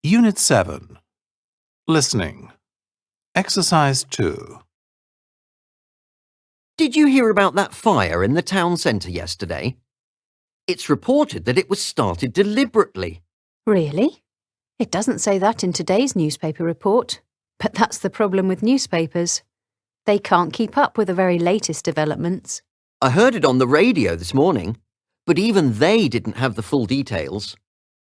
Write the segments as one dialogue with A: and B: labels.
A: Unit 7. Listening. Exercise 2.
B: Did you hear about that fire in the town centre yesterday? It's reported that it was started deliberately.
C: Really? It doesn't say that in today's newspaper report. But that's the problem with newspapers. They can't keep up with the very latest developments.
B: I heard it on the radio this morning, but even they didn't have the full details.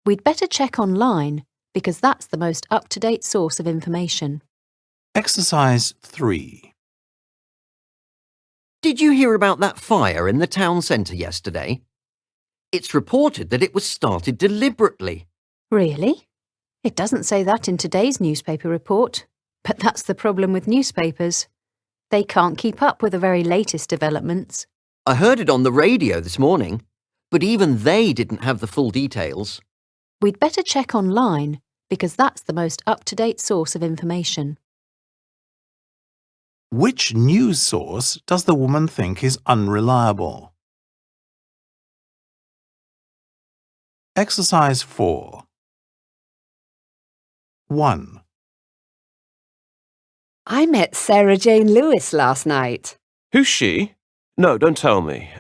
C: We'd better check online, because that's the most up-to-date source of information.
A: Exercise 3.
B: Did you hear about that fire in the town centre yesterday? It's reported that it was started deliberately.
C: Really? It doesn't say that in today's newspaper report. But that's the problem with newspapers. They can't keep up with the very latest developments.
B: I heard it on the radio this morning, but even they didn't have the full details.
C: We'd better check online, because that's the most up-to-date source of information.
A: Which news source does the woman think is unreliable? Exercise 4. 1.
D: I met Sarah Jane Lewis last night.
E: Who's she? No, don't tell me.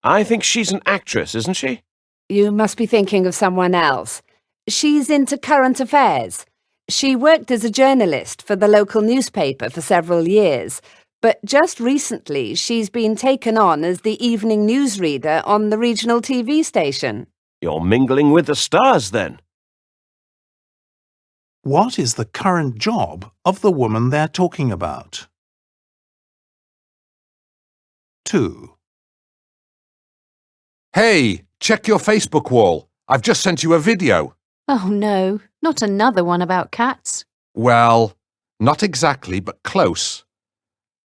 E: I think she's an actress, isn't she?
D: You must be thinking of someone else. She's into current affairs. She worked as a journalist for the local newspaper for several years, but just recently she's been taken on as the evening newsreader on the regional TV station.
E: You're mingling with the stars, then.
A: What is the current job of the woman they're talking about? 2.
F: Hey, check your Facebook wall. I've just sent you a video.
C: Oh no, not another one about cats.
F: Well, not exactly, but close.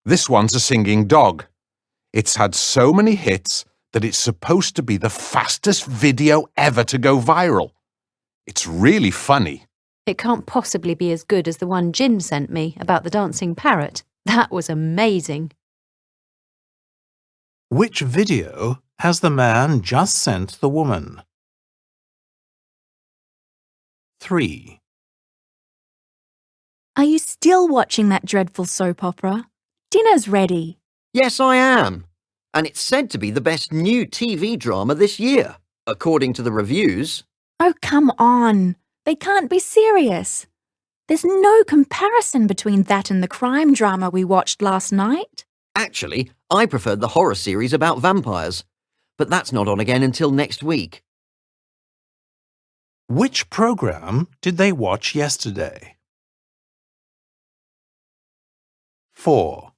F: This one's a singing dog. It's had so many hits that it's supposed to be the fastest video ever to go viral. It's really funny.
C: It can't possibly be as good as the one Jim sent me about the dancing parrot. That was amazing.
A: Which video has the man just sent the woman? 3.
G: Are you still watching that dreadful soap opera? Dinner's ready.
B: Yes, I am. And it's said to be the best new TV drama this year, according to the reviews.
G: Oh, come on. They can't be serious. There's no comparison between that and the crime drama we watched last night.
B: Actually, I preferred the horror series about vampires, but that's not on again until next week.
A: Which program did they watch yesterday? 4.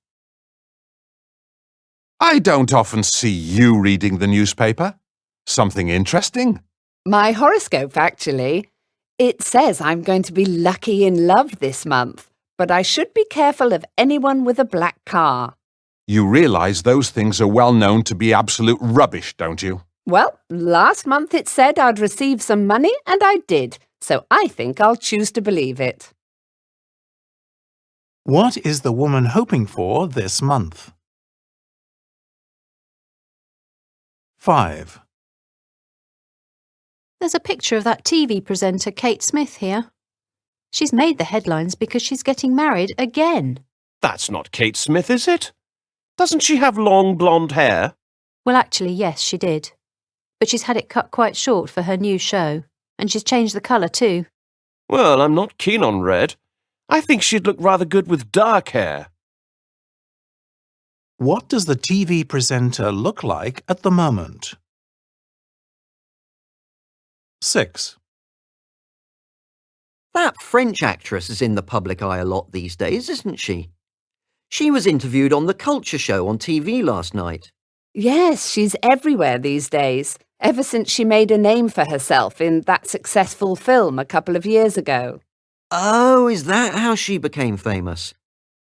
F: I don't often see you reading the newspaper. Something interesting?
D: My horoscope, actually. It says I'm going to be lucky in love this month, but I should be careful of anyone with a black car.
F: You realise those things are well known to be absolute rubbish, don't you?
D: Well, last month it said I'd receive some money, and I did, so I think I'll choose to believe it.
A: What is the woman hoping for this month? 5.
C: There's a picture of that TV presenter Kate Smith here. She's made the headlines because she's getting married again.
E: That's not Kate Smith, is it? Doesn't she have long blonde hair?
C: Well, actually, yes, she did. But she's had it cut quite short for her new show, and she's changed the colour too.
E: Well, I'm not keen on red. I think she'd look rather good with dark hair.
A: What does the TV presenter look like at the moment? 6.
B: That French actress is in the public eye a lot these days, isn't she? She was interviewed on The Culture Show on TV last night.
D: Yes, she's everywhere these days, ever since she made a name for herself in that successful film a couple of years ago.
B: Oh, is that how she became famous?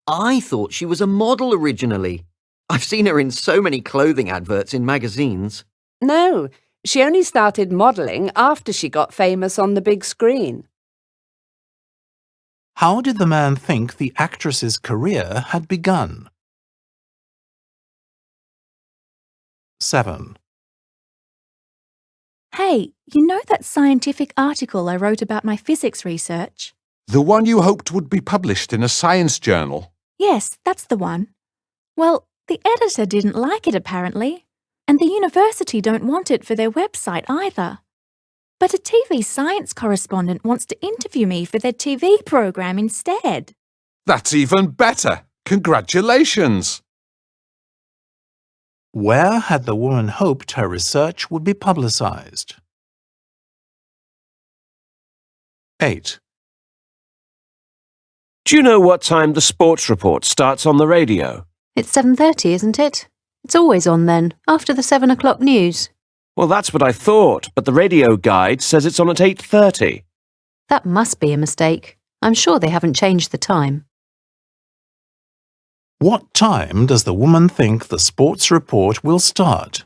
B: I thought she was a model originally. I've seen her in so many clothing adverts in magazines.
D: No, she only started modelling after she got famous on the big screen.
A: How did the man think the actress's career had begun? 7.
G: Hey, you know that scientific article I wrote about my physics research?
F: The one you hoped would be published in a science journal?
G: Yes, that's the one. Well, the editor didn't like it apparently, and the university don't want it for their website either. But a TV science correspondent wants to interview me for their TV program instead.
F: That's even better! Congratulations!
A: Where had the woman hoped her research would be publicized? 8.
E: Do you know what time the sports report starts on the radio?
C: It's 7:30, isn't it? It's always on then, after the 7 o'clock news.
E: Well, that's what I thought, but the radio guide says it's on at 8:30.
C: That must be a mistake. I'm sure they haven't changed the time.
A: What time does the woman think the sports report will start?